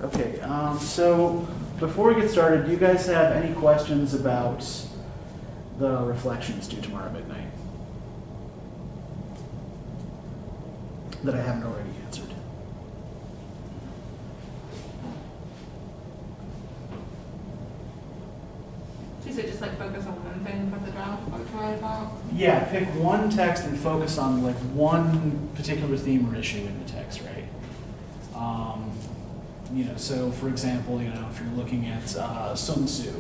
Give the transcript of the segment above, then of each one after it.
Okay, so before we get started, do you guys have any questions about the reflections due tomorrow at midnight that I haven't already answered? So you said just like focus on one thing for the draft or to write about? Yeah, pick one text and focus on like one particular theme or issue in the text, right? So for example, if you're looking at Sun Tzu,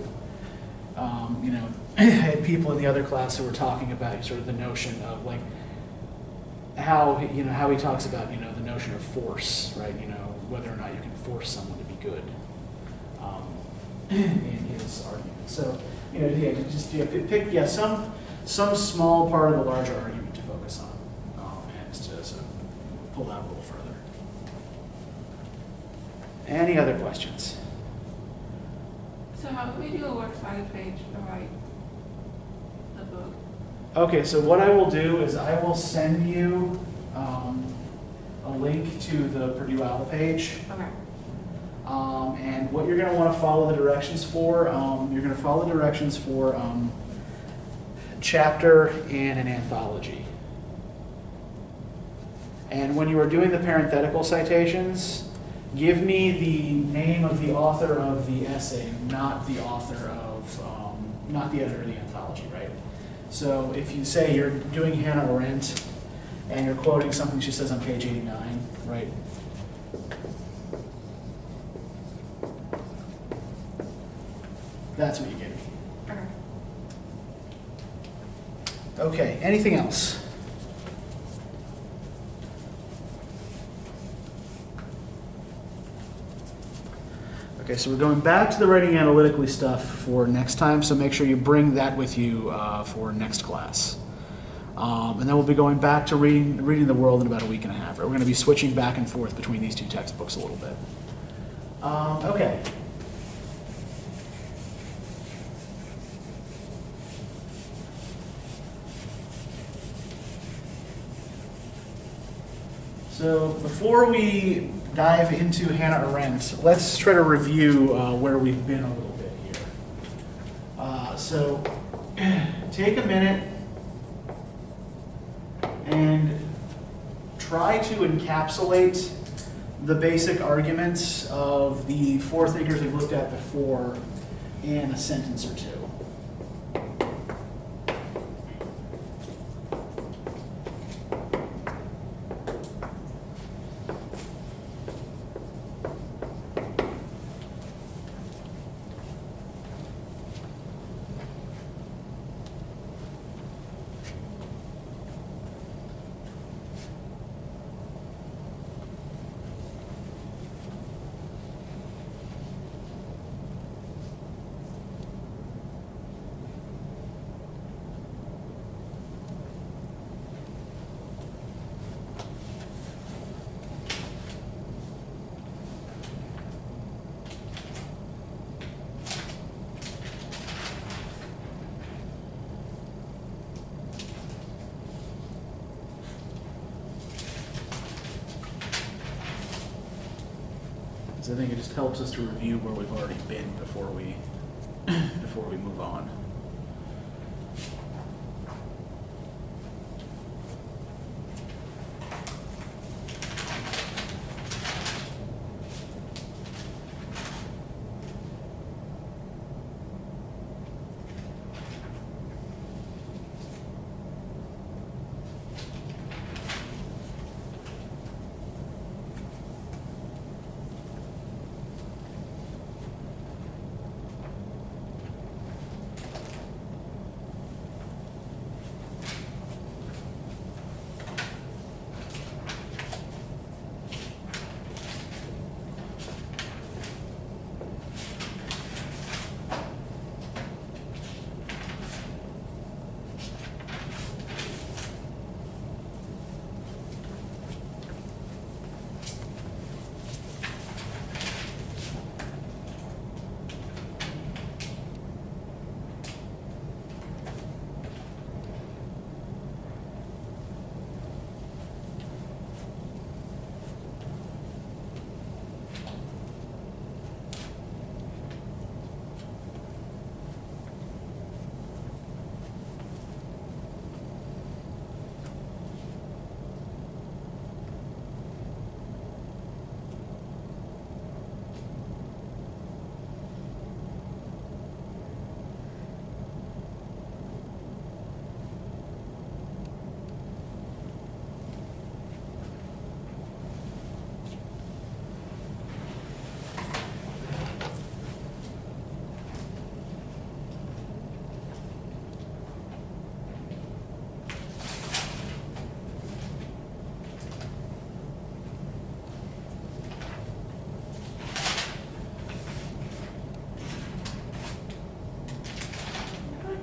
I had people in the other class who were talking about sort of the notion of like how he talks about the notion of force, right? Whether or not you can force someone to be good in his argument. So pick some small part of the larger argument to focus on, and to sort of pull out a little further. Any other questions? So how do we do a works cited page to write the book? Okay, so what I will do is I will send you a link to the Purdue Owl page. Okay. And what you're going to want to follow the directions for, you're going to follow the directions for chapter and an anthology. And when you are doing the parenthetical citations, give me the name of the author of the essay, not the author of, not the editor of the anthology, right? So if you say you're doing Hannah Arendt and you're quoting something she says on page 89, right? That's what you give me. Okay. Okay, anything else? Okay, so we're going back to the writing analytically stuff for next time, so make sure you bring that with you for next class. And then we'll be going back to reading the world in about a week and a half. Right? We're going to be switching back and forth between these two textbooks a little bit. Okay. So before we dive into Hannah Arendt, let's try to review where we've been a little bit here. So take a minute and try to encapsulate the basic arguments of the four thinkers we've looked at before in a sentence or two. I think it just helps us to review where we've already been before we move on.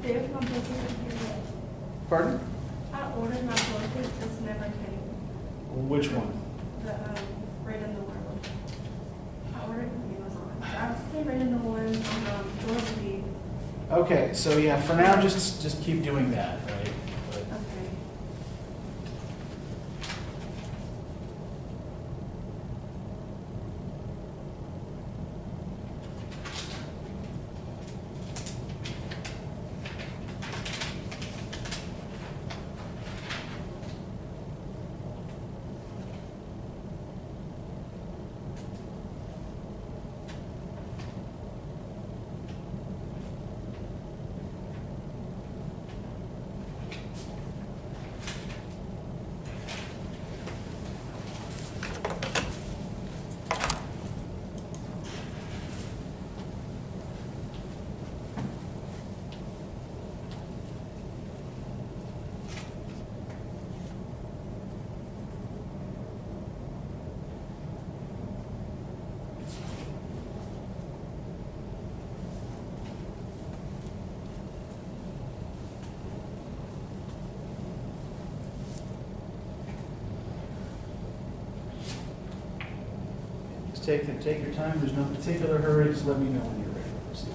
There's no booking here yet. Pardon? I ordered my booking, it's never came. Which one? The, Red in the World. I ordered it from Amazon. So I was still reading the one on, Georgia Beach. Okay, so yeah, for now, just keep doing that, right? But- Okay. Just take your time, there's no particular hurry, just let me know when you're ready to proceed.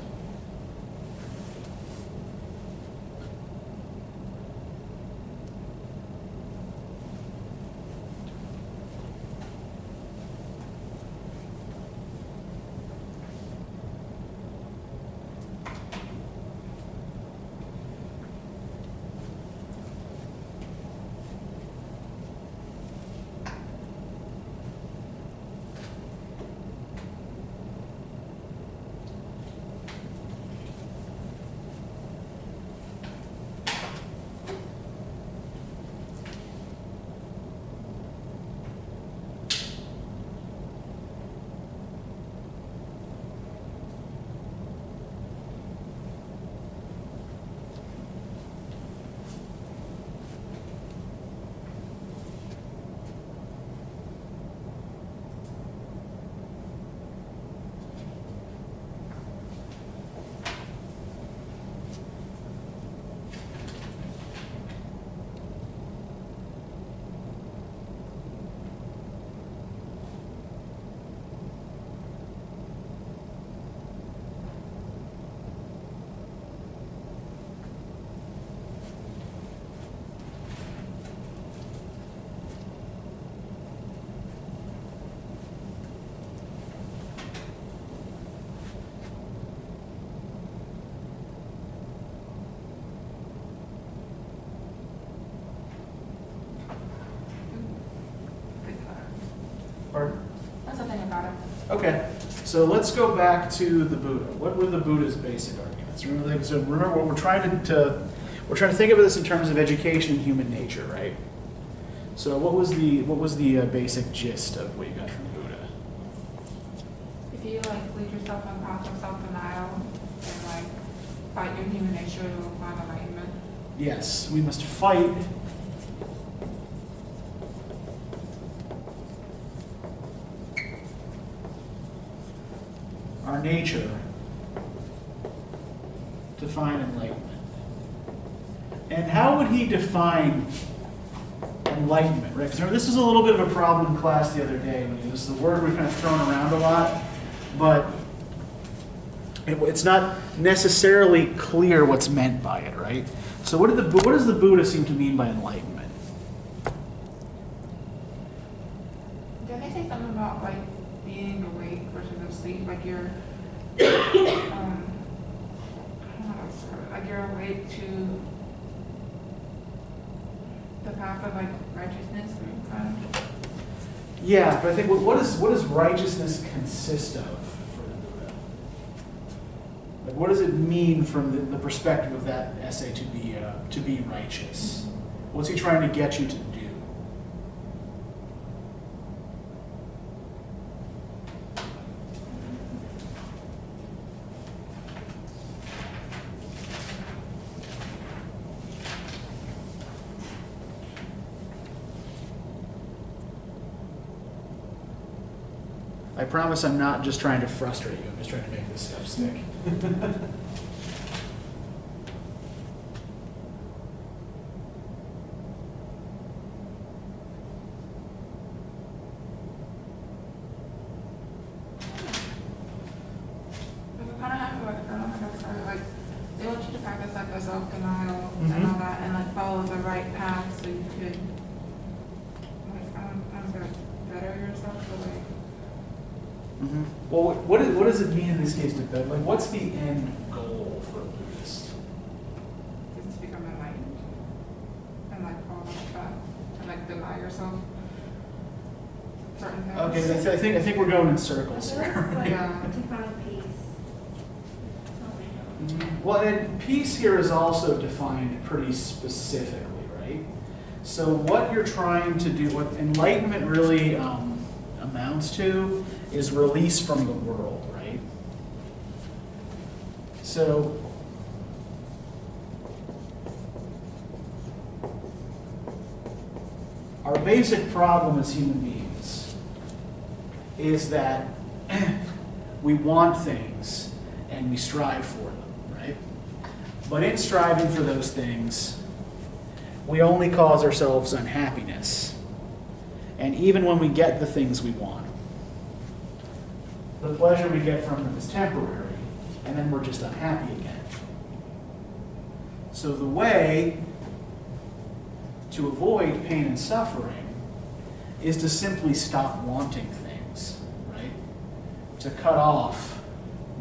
Pardon? That's the thing about it. Okay, so let's go back to the Buddha. What were the Buddha's basic arguments? Remember what we're trying to think of this in terms of education and human nature, right? So what was the basic gist of what you got from the Buddha? If you like lead yourself on path of self-denial and like fight your human nature to find enlightenment. Yes, we must fight our nature to find enlightenment. And how would he define enlightenment, right? Because remember, this was a little bit of a problem in class the other day. This is a word we've kind of thrown around a lot, but it's not necessarily clear what's meant by it, right? So what does the Buddha seem to mean by enlightenment? Didn't they say something about like being awake versus asleep? Like you're, like you're awake to the path of like righteousness, kind of. Yeah, but I think what does righteousness consist of for the Buddha? Like, what does it mean from the perspective of that essay to be righteous? What's he trying to get you to do? I promise I'm not just trying to frustrate you. I'm just trying to make this stuff stick. self-denial Mhm. and all that, and like follow the right path so you could, like, I don't know, better yourself, or like, Mhm. Well, what does it mean in this case to better? Like, what's the end goal for a Buddhist? just to become enlightened and like follow the path and like deny yourself certain things. Okay, I think we're going in I circles feel like here. it's like Yeah. to find peace. It's not like, Mhm. Well, and peace here is also defined pretty specifically, right? So what you're trying to do, what enlightenment really amounts to, is release from the world, right? So our basic problem as human beings is that we want things and we strive for them, right? But in striving for those things, we only cause ourselves unhappiness. And even when we get the things we want, the pleasure we get from them is temporary, and then we're just unhappy again. So the way to avoid pain and suffering is to simply stop wanting things, right? To cut off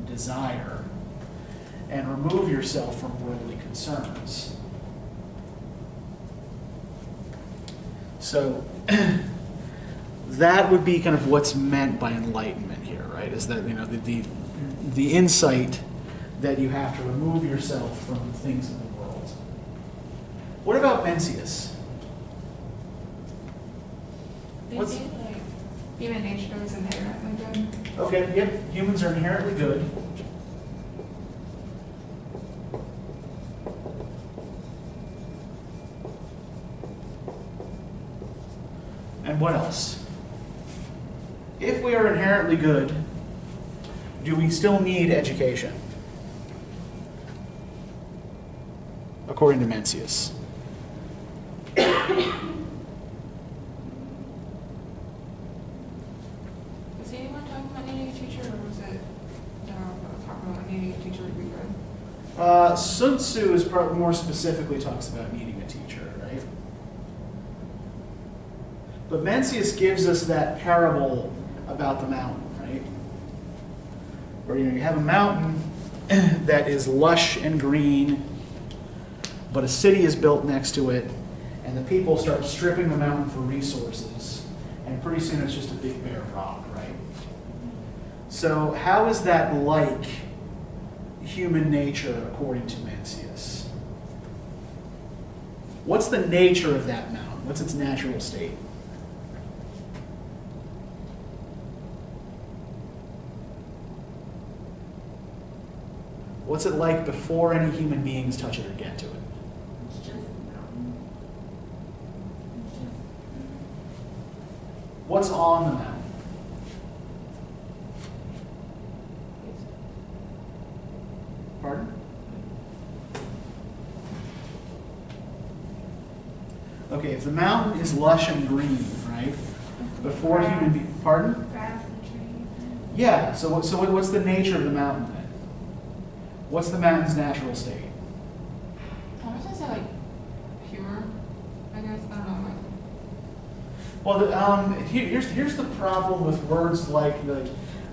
desire and remove yourself from worldly concerns. So that would be kind of what's meant by enlightenment here, right? Is that, the insight that you have to remove yourself from things in the world. What about Mencius? They What's- think like human nature is inherently good. Okay, yep, humans are inherently good. And what else? If we are inherently good, do we still need education? According to Mencius. Was anyone talking about needing a teacher, or was it talking about needing a teacher would be good? Sun Tzu is probably more specifically talks about needing a teacher, right? But Mencius gives us that parable about the mountain, right? Where you have a mountain that is lush and green, but a city is built next to it, and the people start stripping the mountain for resources, and pretty soon it's just a big bare rock, right? So how is that like human nature according to Mencius? What's the nature of that mountain? What's its natural state? What's it like before any human beings touch it or get to it? it's just a mountain. It's just, What's on the mountain? Pardon? Okay, if the mountain is lush and green, right? Before human beings, pardon? grass and trees. Yeah, so what's the nature of the mountain then? What's the mountain's natural state? I was gonna say like pure, I guess, I don't know, like. Well, here's the problem with words like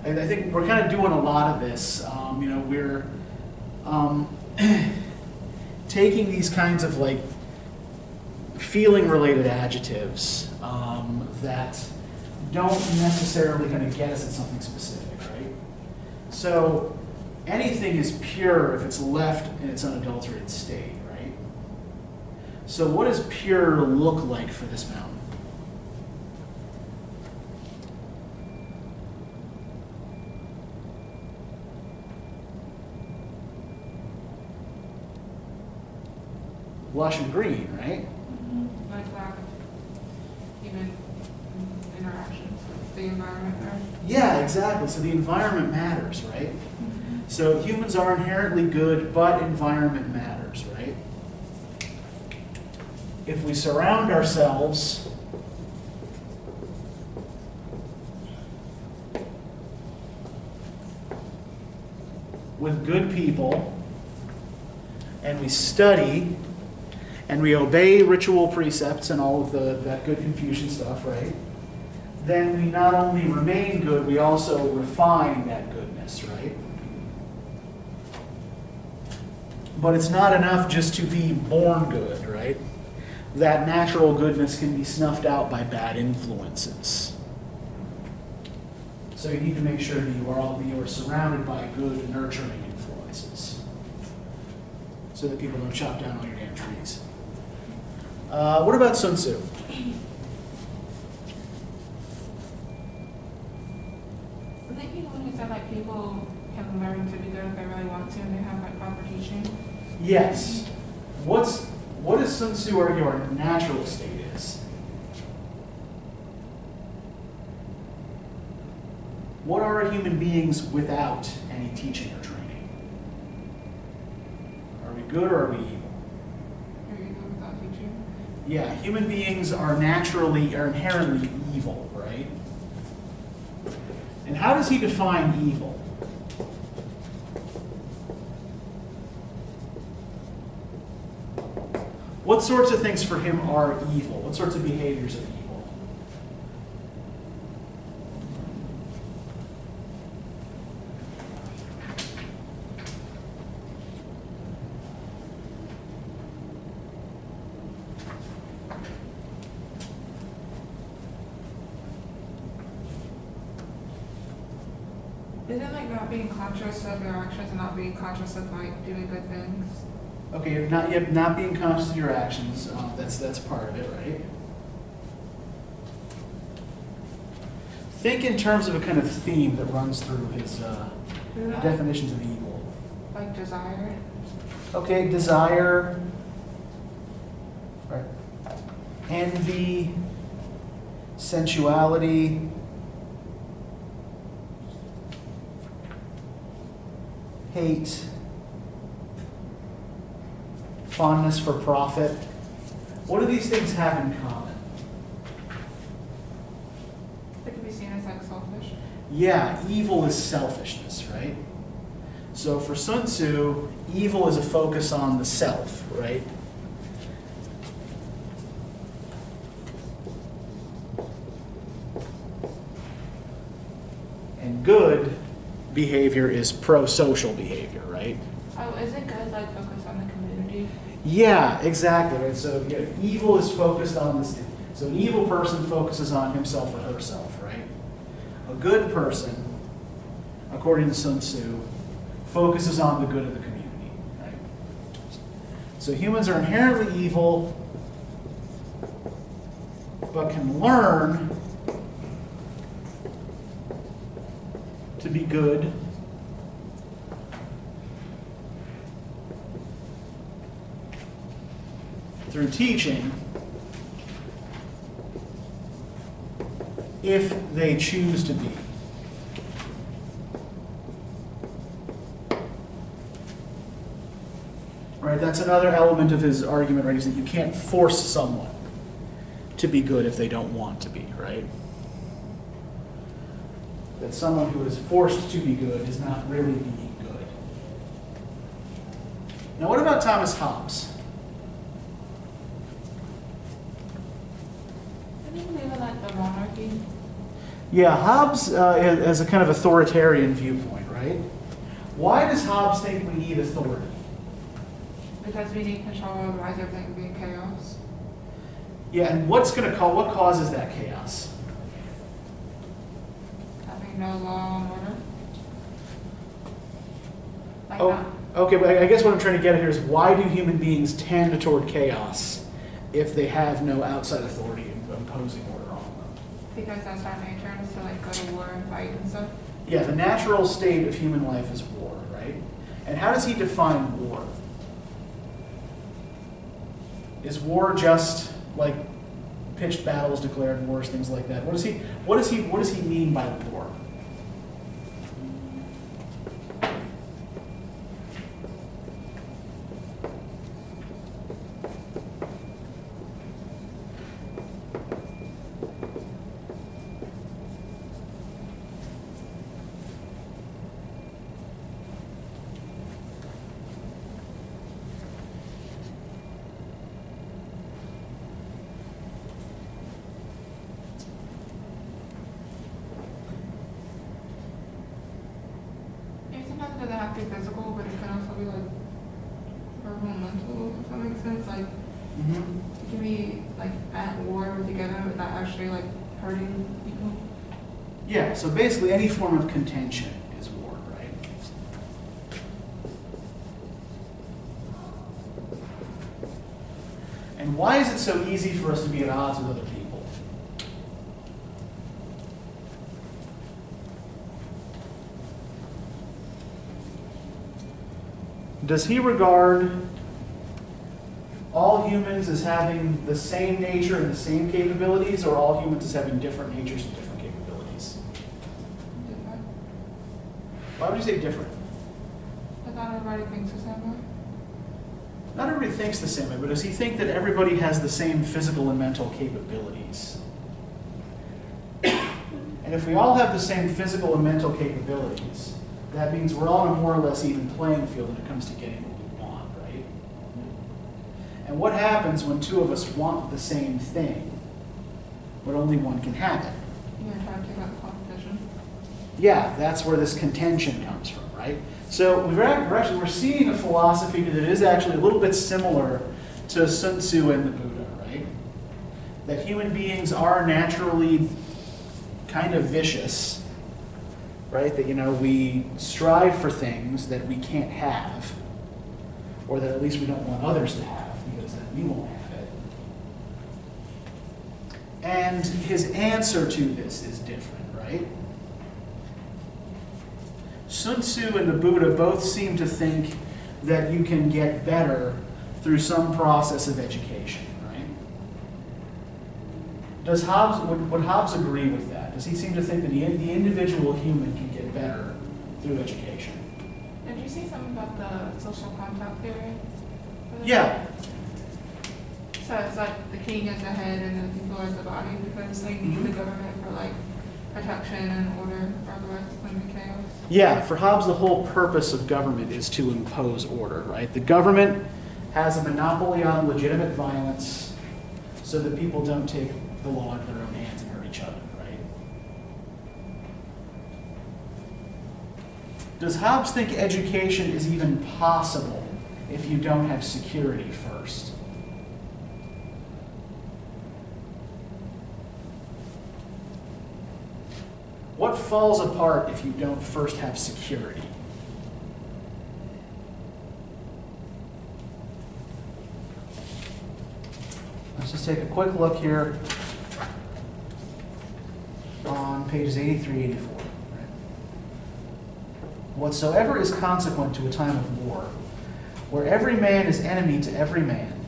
I think we're kind of doing a lot of this. We're taking these kinds of like feeling-related adjectives that don't necessarily kind of get us at something specific, right? So anything is pure if it's left in its unadulterated state, right? So what does pure look like for this mountain? Lush and green, right? Like lack of human interactions with the environment there. Yeah, exactly. So the environment matters, right? So humans are inherently good, but environment matters, right? If we surround ourselves with good people and we study, and we obey ritual precepts and all of that good Confucian stuff, right? Then we not only remain good, we also refine that goodness, right? But it's not enough just to be born good, right? That natural goodness can be snuffed out by bad influences. So you need to make sure that you are surrounded by good, nurturing influences, so that people don't chop down all your damn trees. What about Sun Tzu? I think you know when you said like people can learn to be good if they really want to and they have like proper teaching. Yes. What does Sun Tzu argue our natural state is? What are human beings without any teaching or training? Are we good or are we evil? Are you good without teaching? Yeah, human beings are inherently evil, right? And how does he define evil? What sorts of things for him are evil? What sorts of behaviors are evil? Isn't like not being conscious of your actions and not being conscious of like doing good things? Okay, you're not being conscious of your actions. That's part of it, right? Think in terms of a kind of theme that runs through his definitions of evil. Like desire. Okay, desire, right? Envy, sensuality, hate, fondness for profit. What do these things have in common? It can be seen as like selfish. Yeah, evil is selfishness, right? So for Sun Tzu, evil is a focus on the self, right? And good behavior is pro-social behavior, right? Oh, isn't good like focus on the community? Yeah, exactly. Right? So evil is focused on this. So an evil person focuses on himself or herself, right? A good person, according to Sun Tzu, focuses on the good of the community, right? So humans are inherently evil, but can learn to be good through teaching if they choose to be. Right, that's another element of his argument, right, is that you can't force someone to be good if they don't want to be, right? That someone who is forced to be good is not really being good. Now, what about Thomas Hobbes? I think maybe like the monarchy. Yeah, Hobbes has a kind of authoritarian viewpoint, right? Why does Hobbes think we need authority? Because we need control, otherwise everything would be in chaos. Yeah, and what causes that chaos? Having no law and order. Like Oh, not. okay, but I guess what I'm trying to get at here is why do human beings tend toward chaos if they have no outside authority imposing order on them? Because that's our nature, and it's to like go to war and fight and stuff. Yeah, the natural state of human life is war, right? And how does he define war? Is war just like pitched battles, declared wars, things like that? What does he mean by war? doesn't have to be physical, but it can also be like verbal and mental, if that makes sense. Like, it can be like at war together without actually like hurting people. Yeah, so basically any form of contention is war, right? And why is it so easy for us to be at odds with other people? Does he regard all humans as having the same nature and the same capabilities, or all humans as having different natures and different capabilities? Different. Why would you say different? But not everybody thinks the same way. Not everybody thinks the same way, but does he think that everybody has the same physical and mental capabilities? And if we all have the same physical and mental capabilities, that means we're all on a more or less even playing field when it comes to getting what we want, right? And what happens when two of us want the same thing, but only one can have it? You're gonna try to take out the competition. Yeah, that's where this contention comes from, right? So we're seeing a philosophy that is actually a little bit similar to Sun Tzu and the Buddha, right? That human beings are naturally kind of vicious, right? That, we strive for things that we can't have, or that at least we don't want others to have, because then we won't have it. And his answer to this is different, right? Sun Tzu and the Buddha both seem to think that you can get better through some process of education, right? Would Hobbes agree with that? Does he seem to think that the individual human can get better through education? Did you see something about the social contract theory? Yeah. So it's like the king is the head and the people are the body, because they need the government for like protection and order, or otherwise it's going to be chaos. Yeah, for Hobbes, the whole purpose of government is to impose order, right? The government has a monopoly on legitimate violence so that people don't take the law into their own hands and hurt each other, right? Does Hobbes think education is even possible if you don't have security first? What falls apart if you don't first have security? Let's just take a quick look here on pages 83, 84. Right? Whatsoever is consequent to a time of war, where every man is enemy to every man,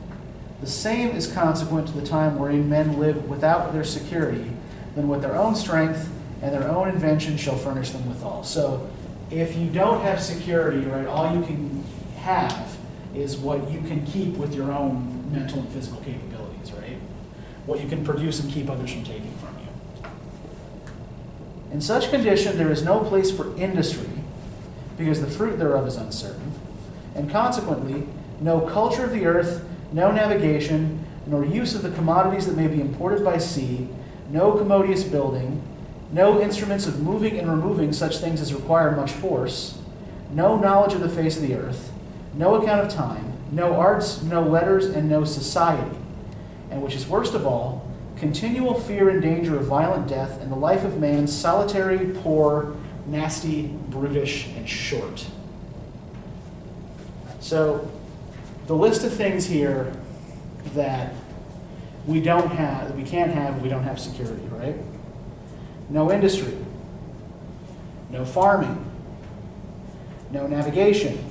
the same is consequent to the time wherein men live without their security, than with their own strength and their own invention shall furnish them withal. So if you don't have security, right, all you can have is what you can keep with your own mental and physical capabilities, right? What you can produce and keep others from taking from you. In such condition, there is no place for industry, because the fruit thereof is uncertain, and consequently, no culture of the earth, no navigation, nor use of the commodities that may be imported by sea, no commodious building, no instruments of moving and removing such things as require much force, no knowledge of the face of the earth, no account of time, no arts, no letters, and no society. And which is worst of all, continual fear and danger of violent death, and the life of man solitary, poor, nasty, brutish, and short. So, the list of things here that we don't have, that we can't have, we don't have security, right? No industry, no farming, no navigation,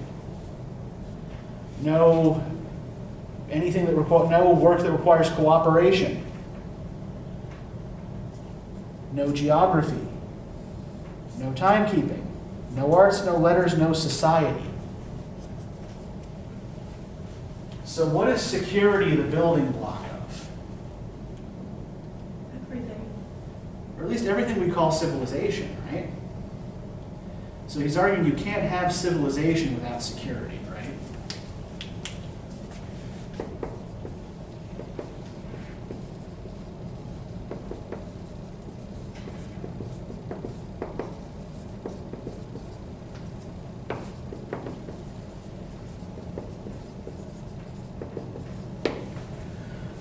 no anything that no work that requires cooperation, no geography, no timekeeping, no arts, no letters, no society. So what is security the building block of? Everything. Or at least everything we call civilization, right? So he's arguing you can't have civilization without security, right?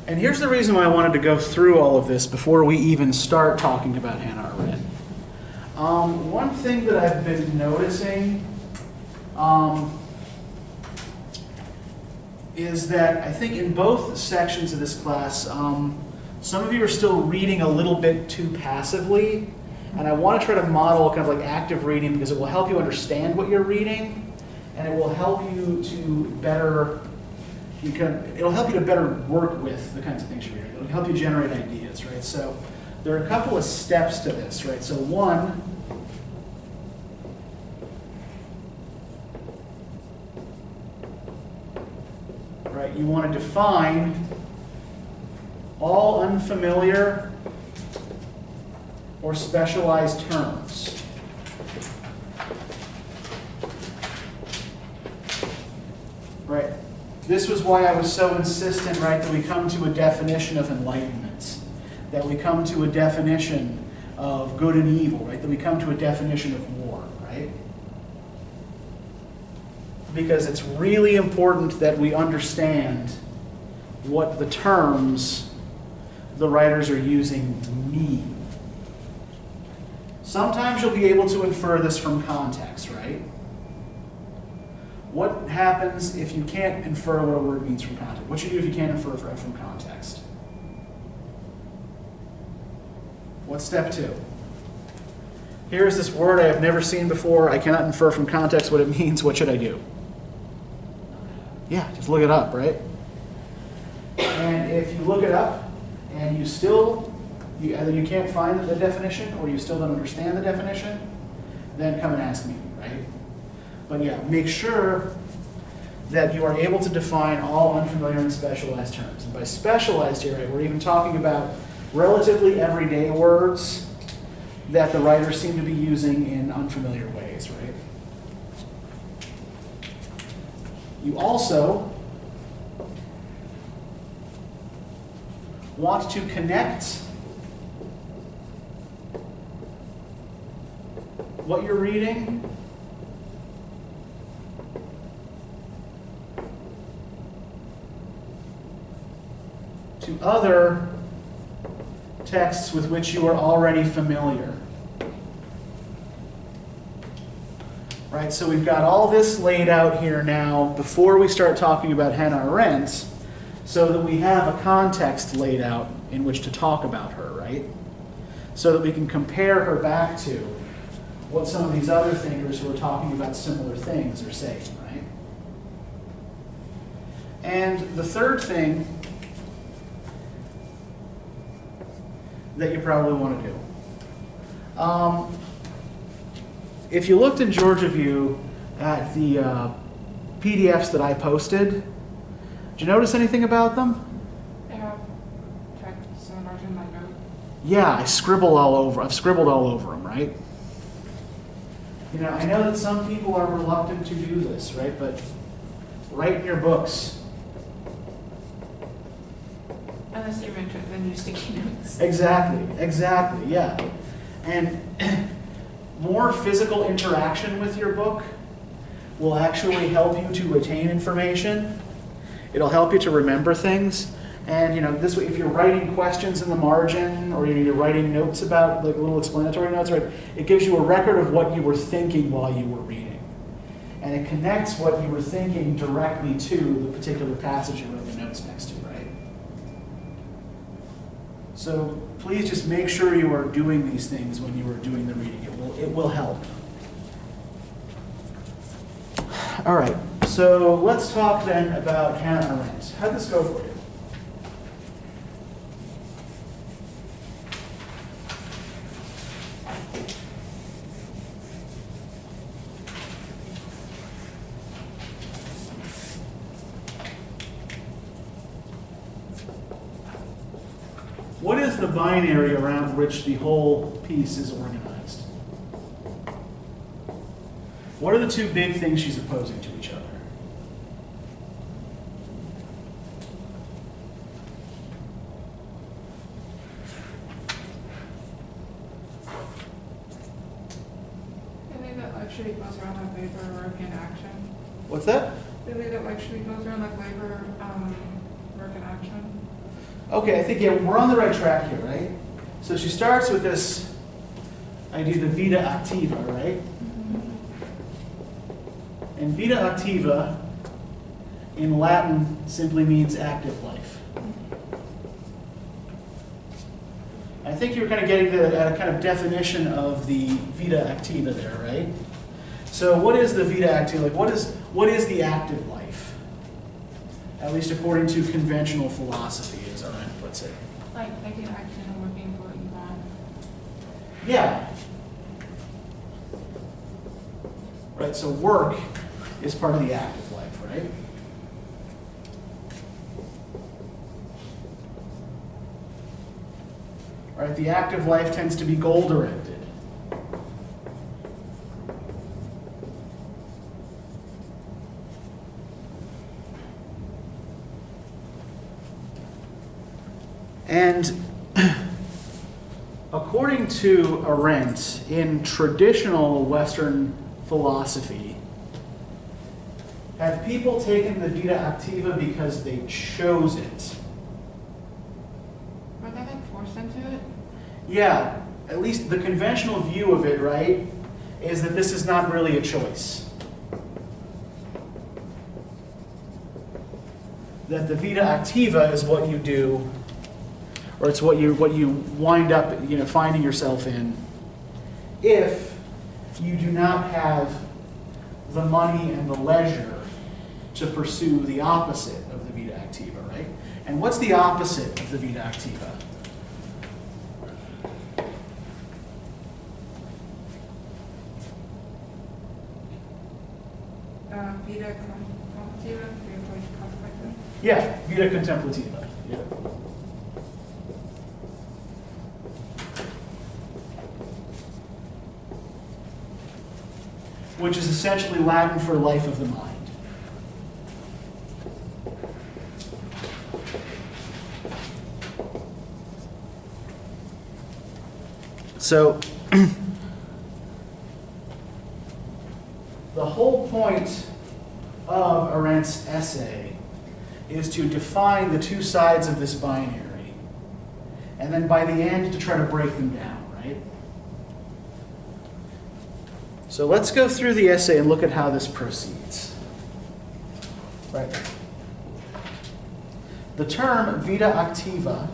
And here's the reason why I wanted to go through all of this before we even start talking about Hannah Arendt. One thing that I've been noticing is that I think in both sections of this class, some of you are still reading a little bit too passively, and I want to try to model kind of like active reading because it will help you understand what you're reading, and it will help you to better, it'll help you to better work with the kinds of things you're reading. It'll help you generate ideas, right? So there are a couple of steps to this, right? So one, right, you want to define all unfamiliar or specialized terms. Right. This was why I was so insistent, right, that we come to a definition of enlightenment, that we come to a definition of good and evil, right, that we come to a definition of war, right? Because it's really important that we understand what the terms the writers are using mean. Sometimes you'll be able to infer this from context, right? What happens if you can't infer what a word means from context? What should you do if you can't infer from context? What's step two? Here is this word I have never seen before. I cannot infer from context what it means. What should I do? Yeah, just look it up, right? And if you look it up and you still, either you can't find the definition or you still don't understand the definition, then come and ask me, right? But yeah, make sure that you are able to define all unfamiliar and specialized terms. And by specialized here, right, we're even talking about relatively everyday words that the writers seem to be using in unfamiliar ways, right? You also want to connect what you're reading to other texts with which you are already familiar. Right, so we've got all this laid out here now before we start talking about Hannah Arendt, so that we have a context laid out in which to talk about her, right? So that we can compare her back to what some of these other thinkers who are talking about similar things are saying, right? And the third thing that you probably want to do. If you looked in Georgia View at the PDFs that I posted, did you notice anything about them? They have text and margin like note. Yeah, I've scribbled all over them, right? You know, I know that some people are reluctant to do this, right? But write in your books. Unless you're interested in your sticky notes. Exactly, yeah. And more physical interaction with your book will actually help you to retain information. It'll help you to remember things. And you know, this way, if you're writing questions in the margin or you're writing notes about, like little explanatory notes, right, it gives you a record of what you were thinking while you were reading. And it connects what you were thinking directly to the particular passage you wrote the notes next to, right? So please just make sure you are doing these things when you are doing the reading. It will help. All right, so let's talk then about Hannah Arendt. How'd this go for you? What is the binary around which the whole piece is organized? What are the two big things she's opposing to each other? I think that actually goes around like labor, work, and action. What's that? I think that actually goes around like labor, work, and action. Okay, I think, yeah, we're on the right track here, right? So she starts with this idea, the Vita Activa, right? And Vita Activa in Latin simply means active life. I think you're kind of getting the kind of definition of the Vita Activa there, right? So what is the Vita Activa? Like what is the active life? At least according to conventional philosophy, as Arendt puts it. Like taking action and working for what you want. Yeah. Right, so work is part of the active life, right? Right, the active life tends to be goal-directed. And according to Arendt, in traditional Western philosophy, have people taken the Vita Activa because they chose it? Were they like forced into it? Yeah, at least the conventional view of it, right, is that this is not really a choice. That the Vita Activa is what you do, or it's what you wind up, finding yourself in, if you do not have the money and the leisure to pursue the opposite of the Vita Activa, right? And what's the opposite of the Vita Activa? Vita Contemplativa, contemplation. Yeah, Vita Contemplativa. Yeah. Which is essentially Latin for life of the mind. So, the whole point of Arendt's essay is to define the two sides of this binary, and then by the end to try to break them down, right? So let's go through the essay and look at how this proceeds. Right. The term Vita Activa,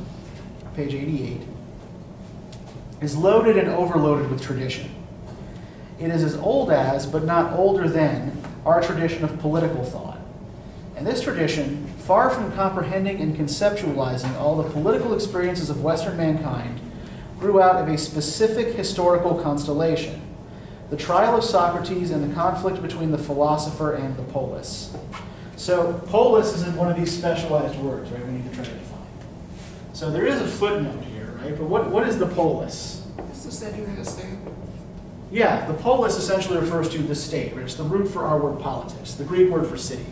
page 88, is loaded and overloaded with tradition. It is as old as, but not older than, our tradition of political thought. And this tradition, far from comprehending and conceptualizing all the political experiences of Western mankind, grew out of a specific historical constellation, the trial of Socrates and the conflict between the philosopher and the polis. So polis isn't one of these specialized words, right, we need to try to define. So there is a footnote here, right, but what is the polis? It's the city or the state. Yeah, the polis essentially refers to the state, right? It's the root for our word politics, the Greek word for city.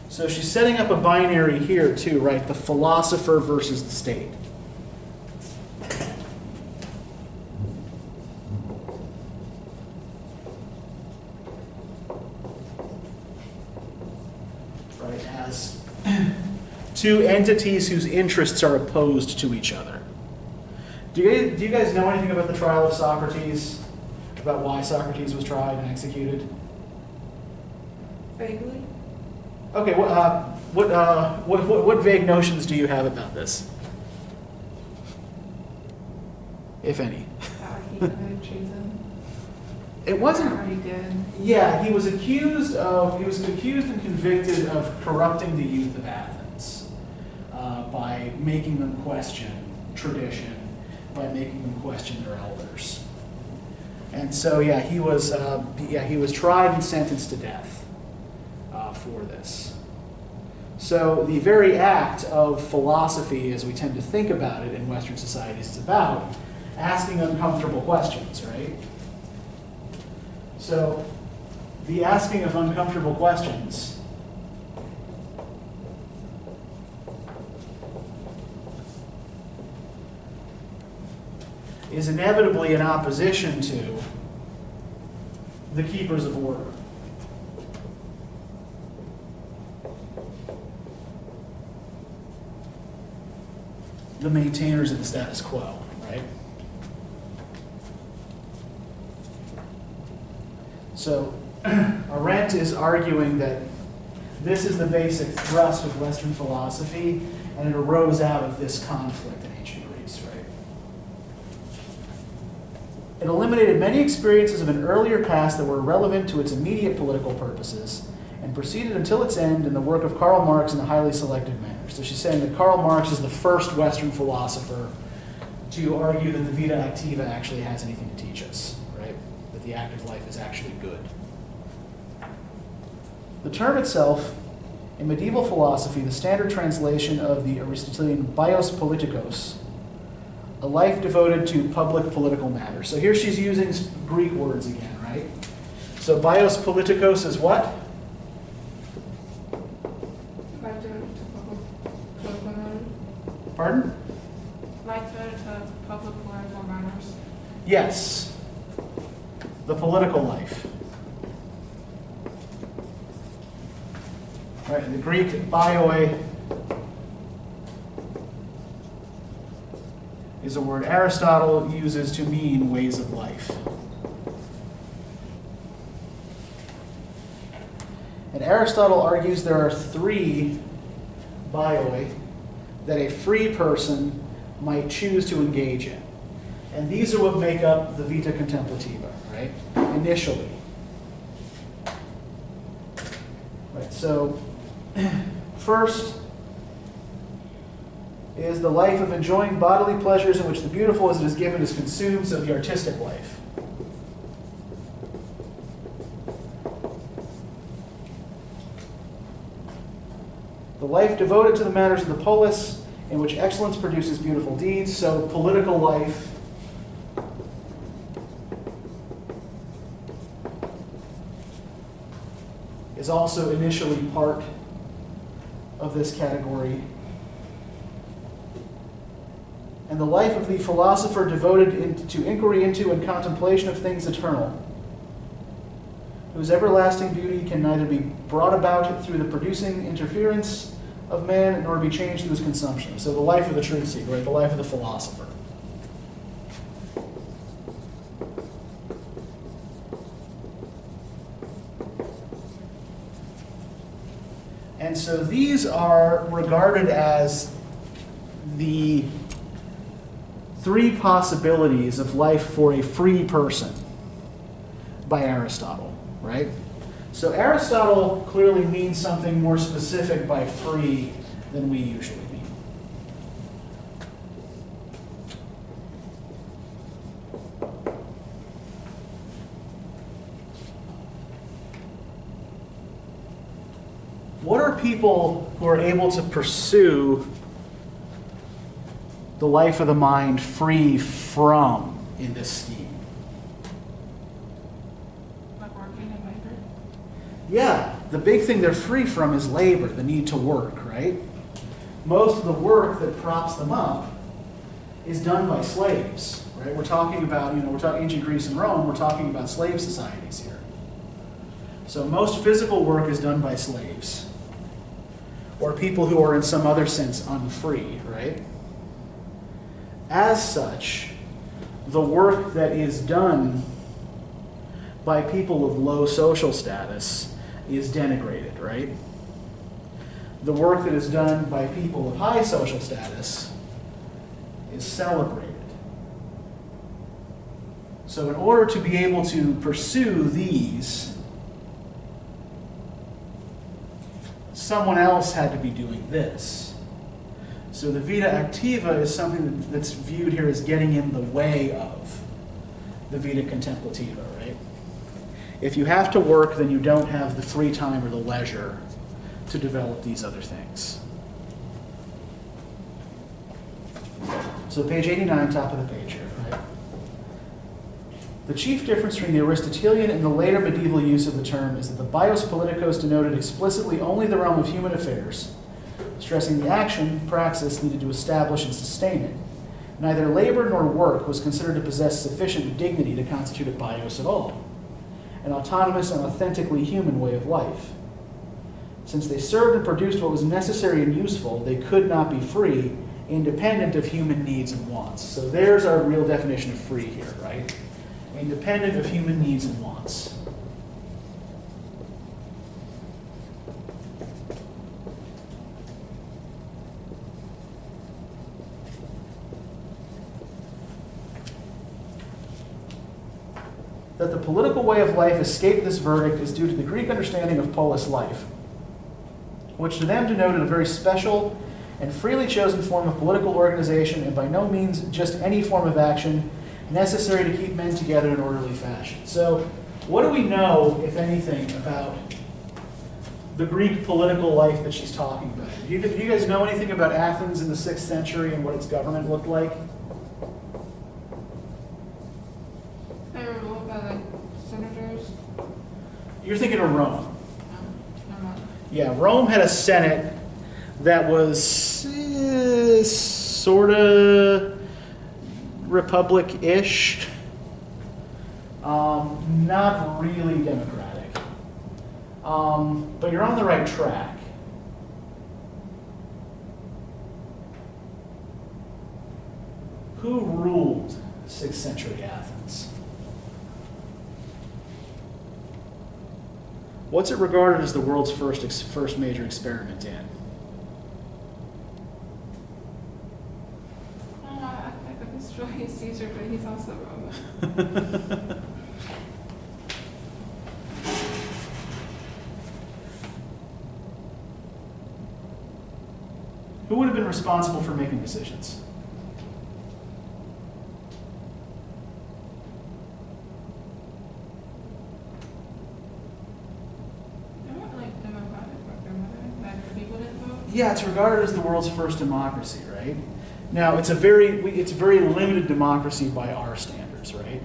So she's setting up a binary here too, right? The philosopher versus the state. Right, as two entities whose interests are opposed to each other. Do you guys know anything about the trial of Socrates? About why Socrates was tried and executed? Vaguely. Okay, what vague notions do you have about this? If any. He committed treason. It wasn't. Or he did. Yeah, he was accused and convicted of corrupting the youth of Athens by making them question tradition, by making them question their elders. And so, he was tried and sentenced to death for this. So the very act of philosophy, as we tend to think about it in Western societies, is about asking uncomfortable questions, right? So the asking of uncomfortable questions is inevitably in opposition to the keepers of order. The maintainers of the status quo, right? So Arendt is arguing that this is the basic thrust of Western philosophy, and it arose out of this conflict in ancient Greece, right? It eliminated many experiences of an earlier past that were relevant to its immediate political purposes, and proceeded until its end in the work of Karl Marx in a highly selective manner. So she's saying that Karl Marx is the first Western philosopher to argue that the Vita Activa actually has anything to teach us, right? That the active life is actually good. The term itself, in medieval philosophy, the standard translation of the Aristotelian bios politikos, a life devoted to public political matters. So here she's using Greek words again, right? So bios politikos is what? Pardon? Like the public political matters. Yes. The political life. Right, in the Greek, bioi is a word Aristotle uses to mean ways of life. And Aristotle argues there are three bioi that a free person might choose to engage in. And these are what make up the Vita Contemplativa, right? Initially. Right, so first is the life of enjoying bodily pleasures in which the beautiful as it is given is consumed, so the artistic life. The life devoted to the manners of the polis, in which excellence produces beautiful deeds, so political life. Is also initially part of this category. And the life of the philosopher devoted to inquiry into and contemplation of things eternal, whose everlasting beauty can neither be brought about through the producing interference of man, nor be changed through his consumption. So the life of the truth seeker, right? The life of the philosopher. And so these are regarded as the three possibilities of life for a free person by Aristotle, right? So Aristotle clearly means something more specific by free than we usually mean. What are people who are able to pursue the life of the mind free from in this scheme? Like working and labor. Yeah, the big thing they're free from is labor, the need to work, right? Most of the work that props them up is done by slaves, right? We're talking about, we're talking ancient Greece and Rome, we're talking about slave societies here. So most physical work is done by slaves, or people who are in some other sense unfree, right? As such, the work that is done by people of low social status is denigrated, right? The work that is done by people of high social status is celebrated. So in order to be able to pursue these, someone else had to be doing this. So the Vita Activa is something that's viewed here as getting in the way of the Vita Contemplativa, right? If you have to work, then you don't have the free time or the leisure to develop these other things. So page 89, top of the page here, right? The chief difference between the Aristotelian and the later medieval use of the term is that the bios politikos denoted explicitly only the realm of human affairs, stressing the action, praxis needed to establish and sustain it, Neither labor nor work was considered to possess sufficient dignity to constitute a bios at all, an autonomous and authentically human way of life. Since they served and produced what was necessary and useful, they could not be free, independent of human needs and wants. So there's our real definition of free here, right? Independent of human needs and wants. That the political way of life escaped this verdict is due to the Greek understanding of polis life, which to them denoted a very special and freely chosen form of political organization, and by no means just any form of action necessary to keep men together in orderly fashion. So what do we know, if anything, about the Greek political life that she's talking about? Do you guys know anything about Athens in the 6th century and what its government looked like? They were ruled by like senators. You're thinking of Rome. No, I'm not. Yeah, Rome had a Senate that was sort of republic-ish, not really democratic. But you're on the right track. Who ruled 6th century Athens? What's it regarded as the world's first major experiment in? I could destroy Caesar, but he's also Roman. Who would have been responsible for making decisions? They weren't like democratic, like the people didn't vote. Yeah, it's regarded as the world's first democracy, right? Now, it's a very limited democracy by our standards, right?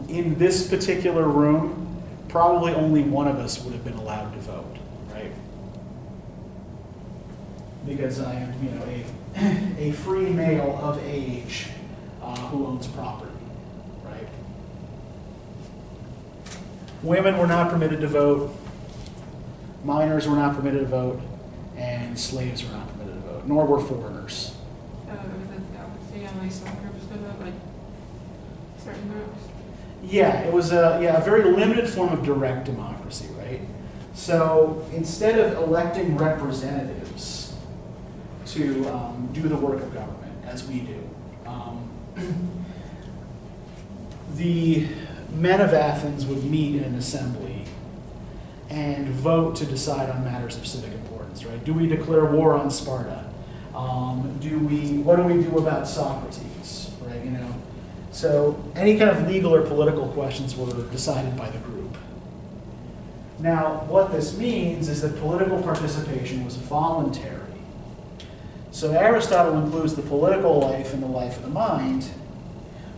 In this particular room, probably only one of us would have been allowed to vote, right? Because I am, a free male of age who owns property, right? Women were not permitted to vote. Minors were not permitted to vote, and slaves were not permitted to vote, nor were foreigners. Was it democracy and like some groups could vote, like certain groups? Yeah, it was a very limited form of direct democracy, right? So instead of electing representatives to do the work of government, as we do, the men of Athens would meet in an assembly and vote to decide on matters of civic importance, right? Do we declare war on Sparta? What do we do about Socrates, right? So any kind of legal or political questions were decided by the group. Now, what this means is that political participation was voluntary. So Aristotle includes the political life in the life of the mind,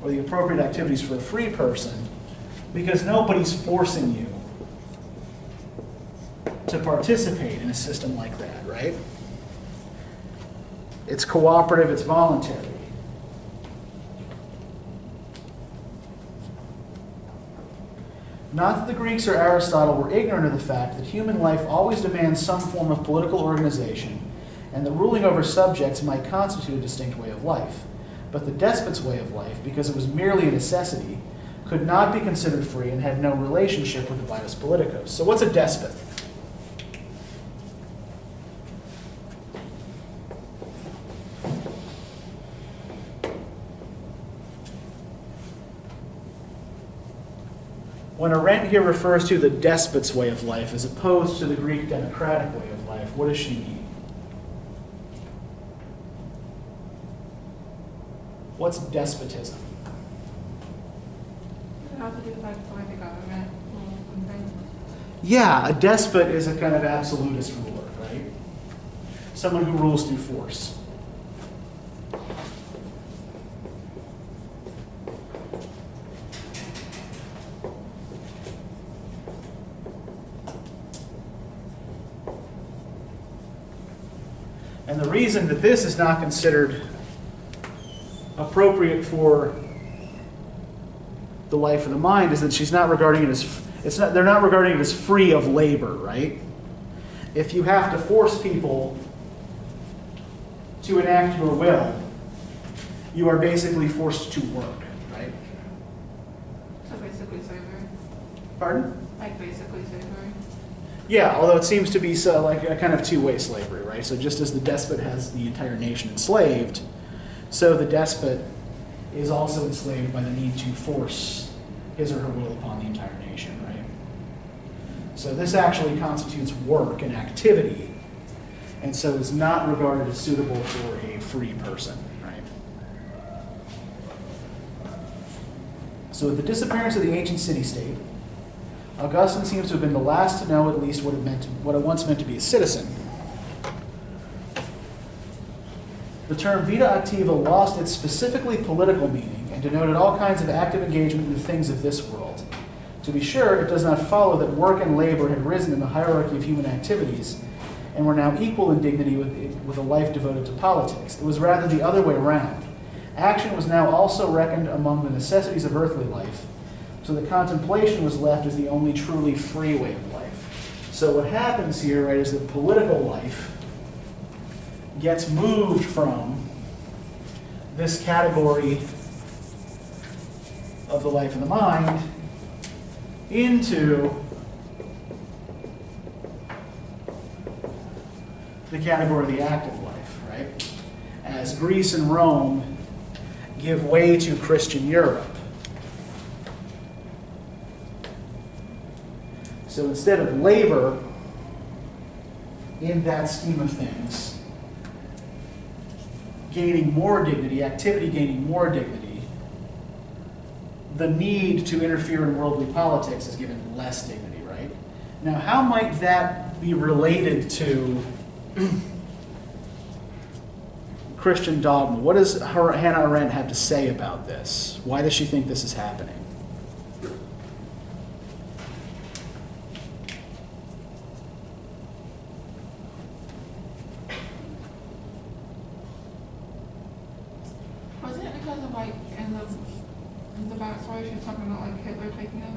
or the appropriate activities for a free person, because nobody's forcing you to participate in a system like that, right? It's cooperative, it's voluntary. Not that the Greeks or Aristotle were ignorant of the fact that human life always demands some form of political organization, and that ruling over subjects might constitute a distinct way of life. But the despot's way of life, because it was merely a necessity, could not be considered free and had no relationship with the vitus politicus. So what's a despot? When Arendt here refers to the despot's way of life as opposed to the Greek democratic way of life, what does she mean? What's despotism? It has to do with like the way the government rules and things. Yeah, a despot is a kind of absolutist ruler, right? Someone who rules through force. And the reason that this is not considered appropriate for the life of the mind is that she's not regarding it as, they're not regarding it as free of labor, right? If you have to force people to enact your will, you are basically forced to work, right? So basically slavery. Pardon? Like basically slavery. Yeah, although it seems to be so like a kind of two-way slavery, right? So just as the despot has the entire nation enslaved, so the despot is also enslaved by the need to force his or her will upon the entire nation, right? So this actually constitutes work and activity, and so is not regarded as suitable for a free person, right? So with the disappearance of the ancient city-state, Augustine seems to have been the last to know at least what it once meant to be a citizen. The term Vita Activa lost its specifically political meaning and denoted all kinds of active engagement in the things of this world. To be sure, it does not follow that work and labor had risen in the hierarchy of human activities and were now equal in dignity with a life devoted to politics. It was rather the other way around. Action was now also reckoned among the necessities of earthly life, so that contemplation was left as the only truly free way of life. So what happens here, right, is that political life gets moved from this category of the life of the mind into the category of the active life, right? As Greece and Rome give way to Christian Europe. So instead of labor in that scheme of things, gaining more dignity, activity gaining more dignity, the need to interfere in worldly politics is given less dignity, right? Now, how might that be related to Christian dogma? What does Hannah Arendt have to say about this? Why does she think this is happening? Was it because of like in the backstory she's talking about like Hitler taking over?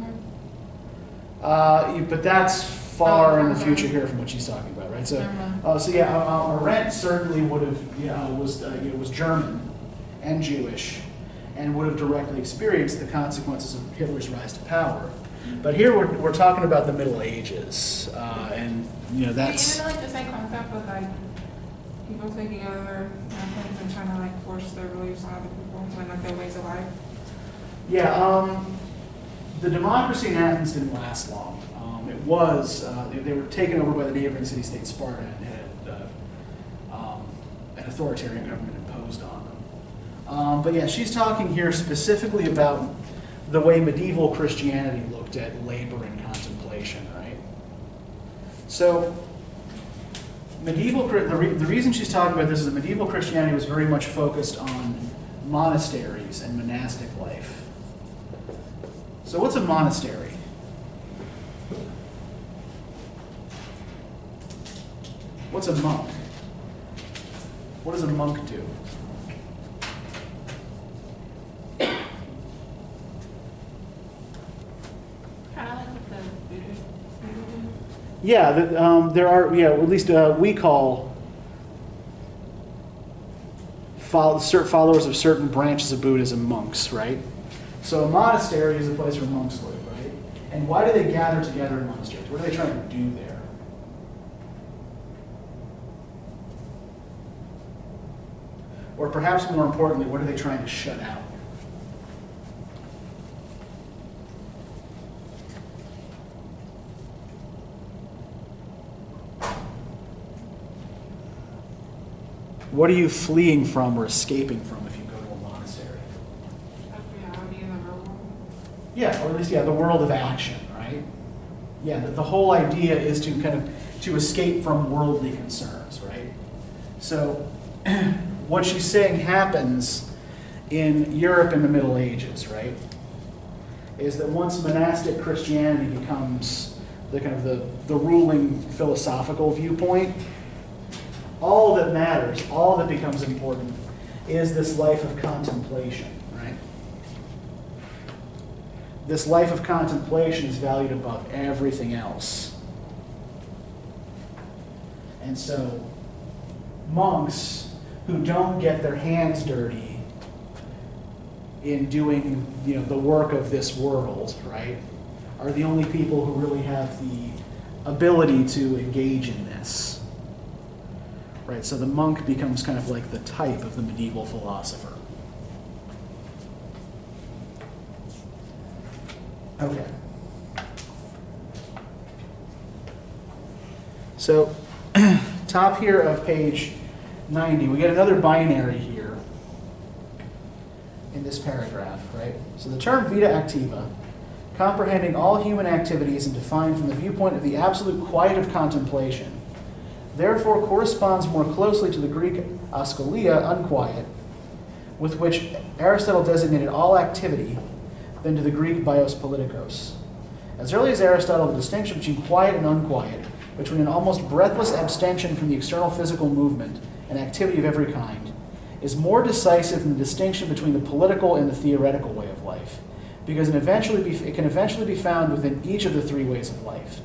But that's far in the future here from what she's talking about, right? So, Arendt certainly would have, was German and Jewish, and would have directly experienced the consequences of Hitler's rise to power. But here we're talking about the Middle Ages, and that's. Even like the same concept of like people taking over nations and trying to like force their beliefs on other people and like their ways of life. Yeah, the democracy in Athens didn't last long. It was, they were taken over by the neighboring city-state Sparta and had an authoritarian government imposed on them. But yeah, she's talking here specifically about the way medieval Christianity looked at labor and contemplation, right? So, the reason she's talking about this is that medieval Christianity was very much focused on monasteries and monastic life. So what's a monastery? What's a monk? What does a monk do? Kind of like what the Buddhists do. Yeah, there are, at least we call followers of certain branches of Buddhism monks, right? So a monastery is a place where monks live, right? And why do they gather together in monasteries? What are they trying to do there? Or perhaps more importantly, what are they trying to shut out? What are you fleeing from or escaping from if you go to a monastery? Like reality in the real world. Yeah, or at least, the world of action, right? Yeah, the whole idea is to escape from worldly concerns, right? So, what she's saying happens in Europe in the Middle Ages, right? Is that once monastic Christianity becomes the ruling philosophical viewpoint, all that matters, all that becomes important, is this life of contemplation, right? This life of contemplation is valued above everything else. And so monks who don't get their hands dirty in doing, the work of this world, right, are the only people who really have the ability to engage in this. Right, so the monk becomes kind of like the type of the medieval philosopher. Okay. So, top here of page 90, we get another binary here in this paragraph, right? So the term Vita Activa, comprehending all human activities and defined from the viewpoint of the absolute quiet of contemplation, therefore corresponds more closely to the Greek askolia, unquiet, with which Aristotle designated all activity, than to the Greek bios politikos. As early as Aristotle, the distinction between quiet and unquiet, between an almost breathless abstention from the external physical movement and activity of every kind, is more decisive than the distinction between the political and the theoretical way of life, because it can eventually be found within each of the three ways of life.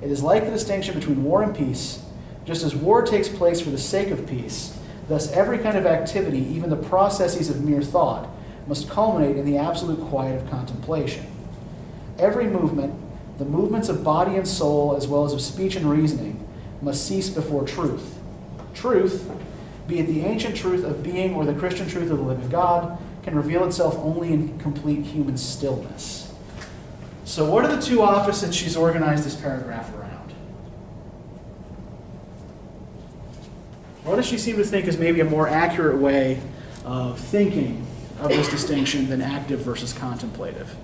It is like the distinction between war and peace. Just as war takes place for the sake of peace, thus every kind of activity, even the processes of mere thought, must culminate in the absolute quiet of contemplation. Every movement, the movements of body and soul as well as of speech and reasoning, must cease before truth. Truth, be it the ancient truth of being or the Christian truth of the living God, can reveal itself only in complete human stillness. So what are the two opposites she's organized this paragraph around? What does she seem to think is maybe a more accurate way of thinking of this distinction than active versus contemplative?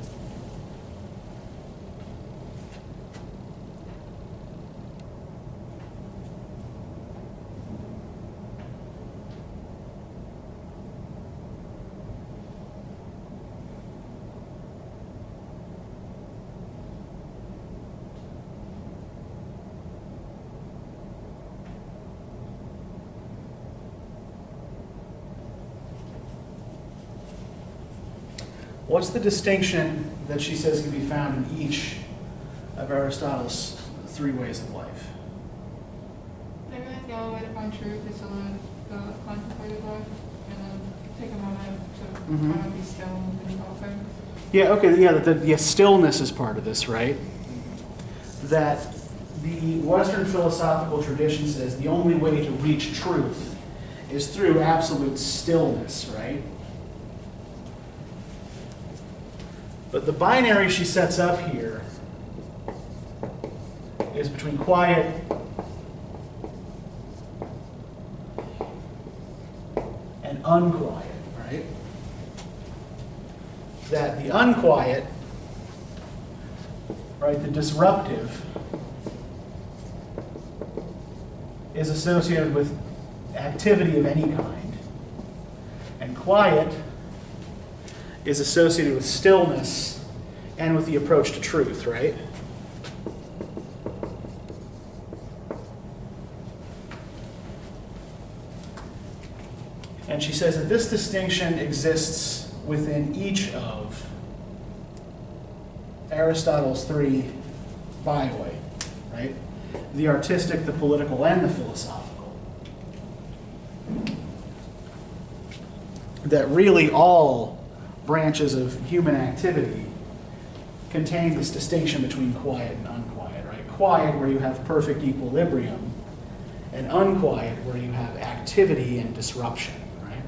What's the distinction that she says can be found in each of Aristotle's three ways of life? Maybe like the only way to find truth is to live the contemplative life and then take a moment to kind of be still and think about things. Yeah, okay, yeah, the stillness is part of this, right? That the Western philosophical tradition says the only way to reach truth is through absolute stillness, right? But the binary she sets up here is between quiet and unquiet, right? That the unquiet, right, the disruptive, is associated with activity of any kind. And quiet is associated with stillness and with the approach to truth, right? And she says that this distinction exists within each of Aristotle's three bioi, right? The artistic, the political, and the philosophical. That really all branches of human activity contain this distinction between quiet and unquiet, right? Quiet, where you have perfect equilibrium, and unquiet, where you have activity and disruption, right?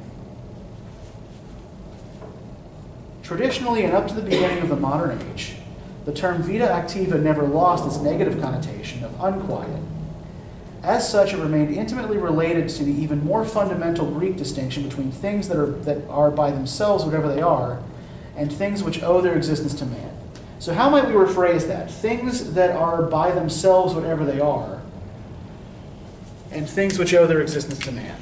Traditionally, and up to the beginning of the modern age, the term Vita Activa never lost its negative connotation of unquiet. As such, it remained intimately related to the even more fundamental Greek distinction between things that are by themselves whatever they are, and things which owe their existence to man. So how might we rephrase that? Things that are by themselves whatever they are, and things which owe their existence to man.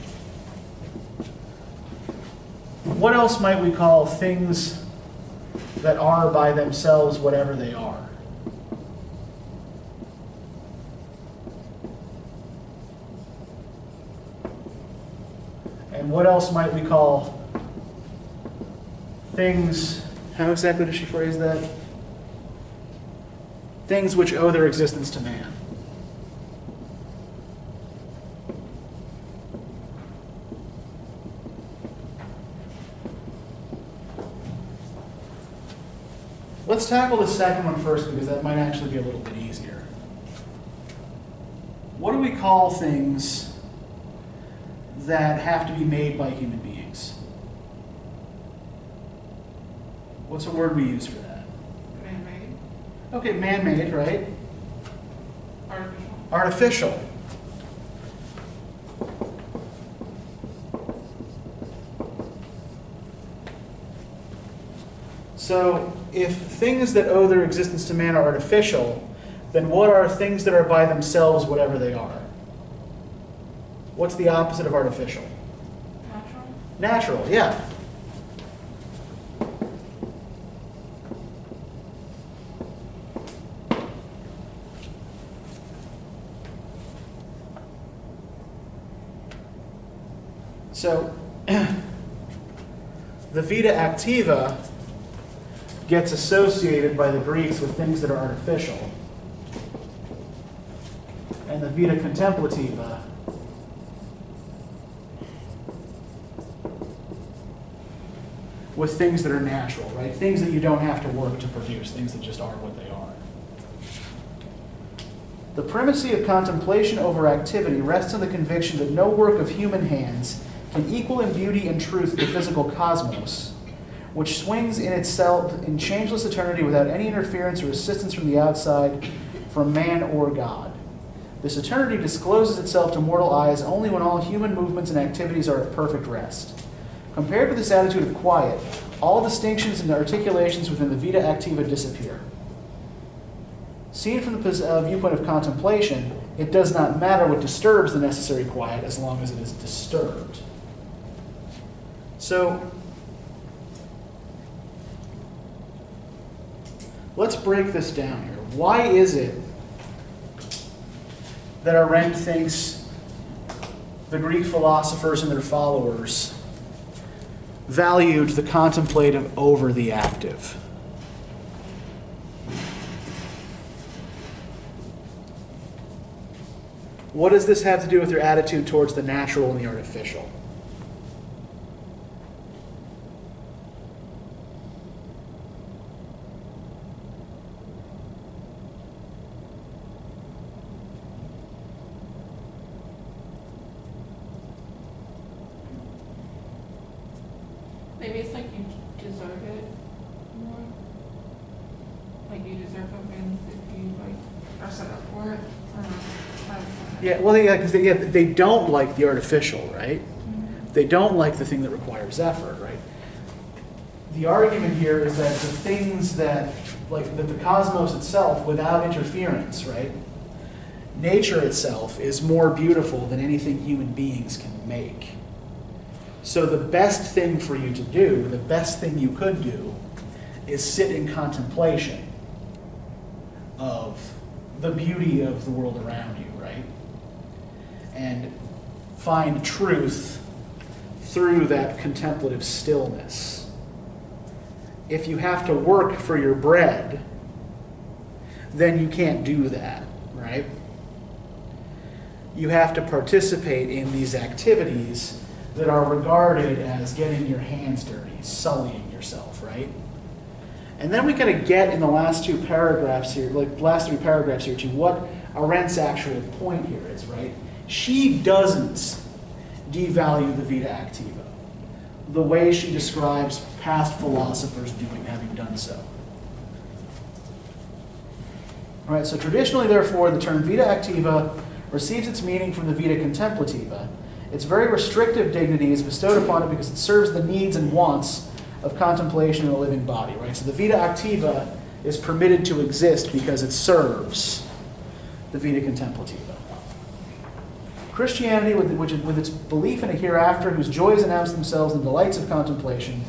What else might we call things that are by themselves whatever they are? And what else might we call things, how exactly does she phrase that? Things which owe their existence to man. Let's tackle the second one first because that might actually be a little bit easier. What do we call things that have to be made by human beings? What's a word we use for that? Man-made, Okay, man-made, right? artificial. Artificial. So, if things that owe their existence to man are artificial, then what are things that are by themselves, whatever they are? What's the opposite of artificial? Natural. Natural, yeah. So, the Vita Activa gets associated by the Greeks with things that are artificial. And the Vita Contemplativa with things that are natural, right? Things that you don't have to work to produce, things that just are what they are. The primacy of contemplation over activity rests on the conviction that no work of human hands can equal in beauty and truth the physical cosmos, which swings in itself in changeless eternity without any interference or assistance from the outside, from man or God. This eternity discloses itself to mortal eyes only when all human movements and activities are at perfect rest. Compared with this attitude of quiet, all distinctions and articulations within the Vita Activa disappear. Seen from the viewpoint of contemplation, it does not matter what disturbs the necessary quiet as long as it is disturbed. So, let's break this down here. Why is it that Arendt thinks the Greek philosophers and their followers valued the contemplative over the active? What does this have to do with their attitude towards the natural and the artificial? Maybe it's like you deserve it more. Like you deserve something if you like are set up for it. I don't know. Yeah, well, yeah, because they don't like the artificial, right? They don't like the thing that requires effort, right? The argument here is that the things that, like that the cosmos itself, without interference, right? Nature itself is more beautiful than anything human beings can make. So the best thing for you to do, the best thing you could do, is sit in contemplation of the beauty of the world around you, right? And find truth through that contemplative stillness. If you have to work for your bread, then you can't do that, right? You have to participate in these activities that are regarded as getting your hands dirty, sullying yourself, right? And then we kind of get in the last two paragraphs here, like last three paragraphs here, to what Arendt's actual point here is, right? She doesn't devalue the Vita Activa the way she describes past philosophers doing, having done so. All right, so traditionally, therefore, the term Vita Activa receives its meaning from the Vita Contemplativa. Its very restrictive dignity is bestowed upon it because it serves the needs and wants of contemplation in a living body, right? So the Vita Activa is permitted to exist because it serves the Vita Contemplativa. Christianity, with its belief in a hereafter whose joys announce themselves in the delights of contemplation,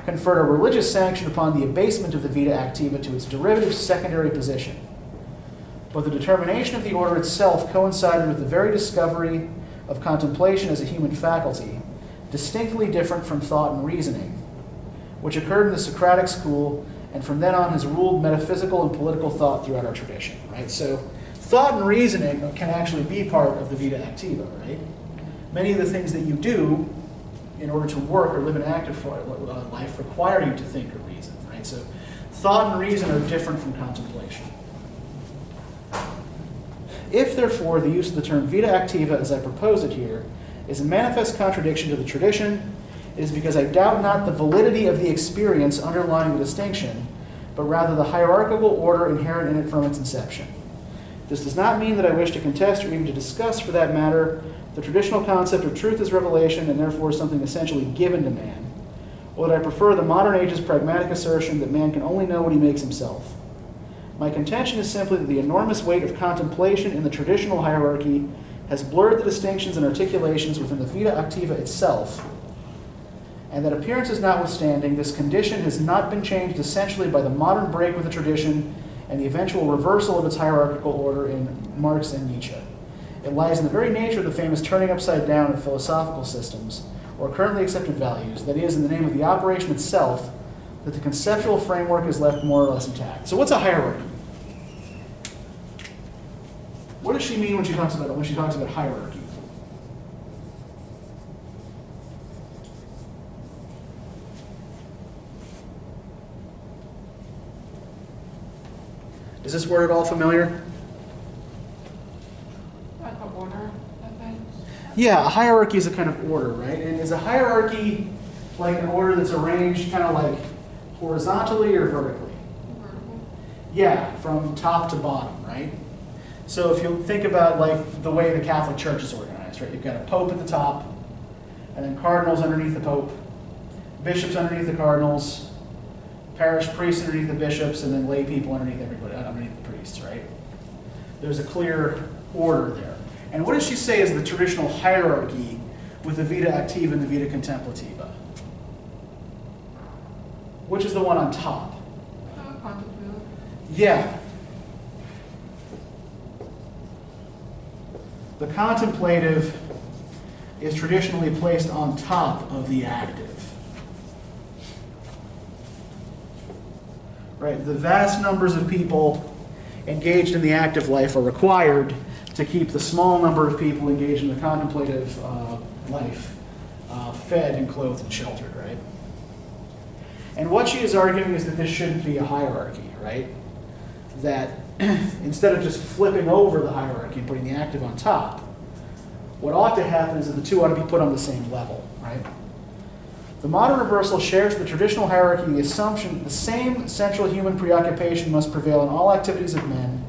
conferred a religious sanction upon the abasement of the Vita Activa to its derivative secondary position. But the determination of the order itself coincided with the very discovery of contemplation as a human faculty, distinctly different from thought and reasoning, which occurred in the Socratic school and from then on has ruled metaphysical and political thought throughout our tradition, right? So thought and reasoning can actually be part of the Vita Activa, right? Many of the things that you do in order to work or live an active life require you to think or reason, right? So thought and reason are different from contemplation. If, therefore, the use of the term Vita Activa as I propose it here is a manifest contradiction to the tradition, it is because I doubt not the validity of the experience underlying the distinction, but rather the hierarchical order inherent in it from its inception. This does not mean that I wish to contest or even to discuss, for that matter, the traditional concept of truth as revelation and therefore something essentially given to man, or that I prefer the modern age's pragmatic assertion that man can only know what he makes himself. My contention is simply that the enormous weight of contemplation in the traditional hierarchy has blurred the distinctions and articulations within the Vita Activa itself, and that appearances notwithstanding, this condition has not been changed essentially by the modern break with the tradition and the eventual reversal of its hierarchical order in Marx and Nietzsche. It lies in the very nature of the famous turning upside down of philosophical systems, or currently accepted values, that is, in the name of the operation itself, that the conceptual framework is left more or less intact. So what's a hierarchy? What does she mean when she talks about hierarchy? Is this word at all familiar? Like a order, I think. Yeah, a hierarchy is a kind of order, right? And is a hierarchy like an order that's arranged kind of like horizontally or vertically? Vertical. Yeah, from top to bottom, right? So if you think about like the way the Catholic Church is organized, right? You've got a pope at the top, and then cardinals underneath the pope, bishops underneath the cardinals, parish priests underneath the bishops, and then lay people underneath everybody, underneath the priests, right? There's a clear order there. And what does she say is the traditional hierarchy with the Vita Activa and the Vita Contemplativa? Which is the one on top? Contemplative. Yeah. The contemplative is traditionally placed on top of the active. Right? The vast numbers of people engaged in the active life are required to keep the small number of people engaged in the contemplative life fed and clothed and sheltered, right? And what she is arguing is that this shouldn't be a hierarchy, right? That instead of just flipping over the hierarchy and putting the active on top, what ought to happen is that the two ought to be put on the same level, right? The modern reversal shares the traditional hierarchy the assumption that the same central human preoccupation must prevail in all activities of men,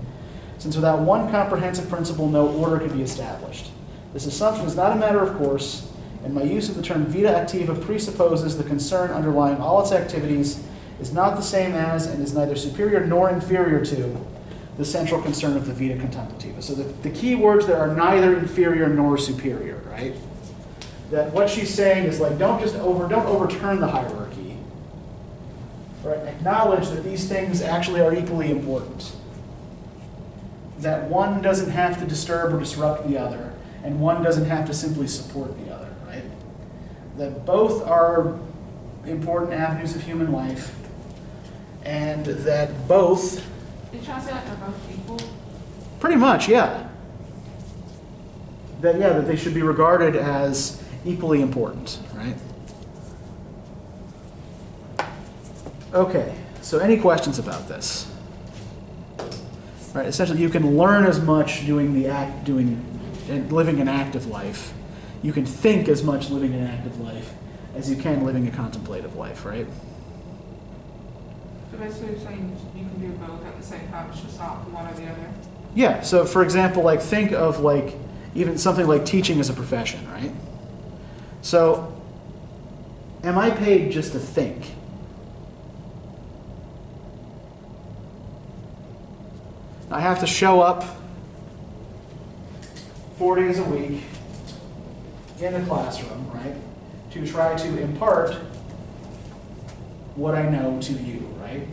since without one comprehensive principle, no order can be established. This assumption is not a matter of course, and my use of the term Vita Activa presupposes the concern underlying all its activities is not the same as and is neither superior nor inferior to the central concern of the Vita Contemplativa. So the key words there are neither inferior nor superior, right? That what she's saying is like, don't overturn the hierarchy, right? Acknowledge that these things actually are equally important. That one doesn't have to disturb or disrupt the other, and one doesn't have to simply support the other, right? That both are important avenues of human life, and that both... Did you say like they're both equal? Pretty much, yeah. That they should be regarded as equally important, right? Okay, so any questions about this? Right, essentially you can learn as much living an active life. You can think as much living an active life as you can living a contemplative life, right? So basically you're saying you can do both at the same time, it's just not one or the other? Yeah, so for example, like think of like even something like teaching as a profession, right? So, am I paid just to think? I have to show up 4 days a week in the classroom, right, to try to impart what I know to you, right?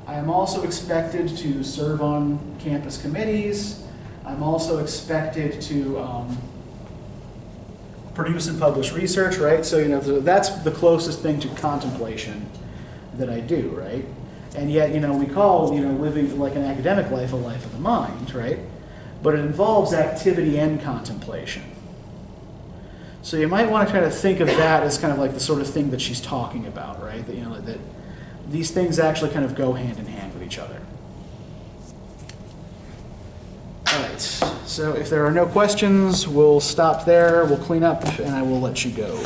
I am also expected to serve on campus committees. I'm also expected to produce and publish research, right? So, that's the closest thing to contemplation that I do, right? And yet, we call, living like an academic life a life of the mind, right? But it involves activity and contemplation. So you might want to kind of think of that as kind of like the sort of thing that she's talking about, right? That, that these things actually kind of go hand in hand with each other. All right, so if there are no questions, we'll stop there, we'll clean up, and I will let you go.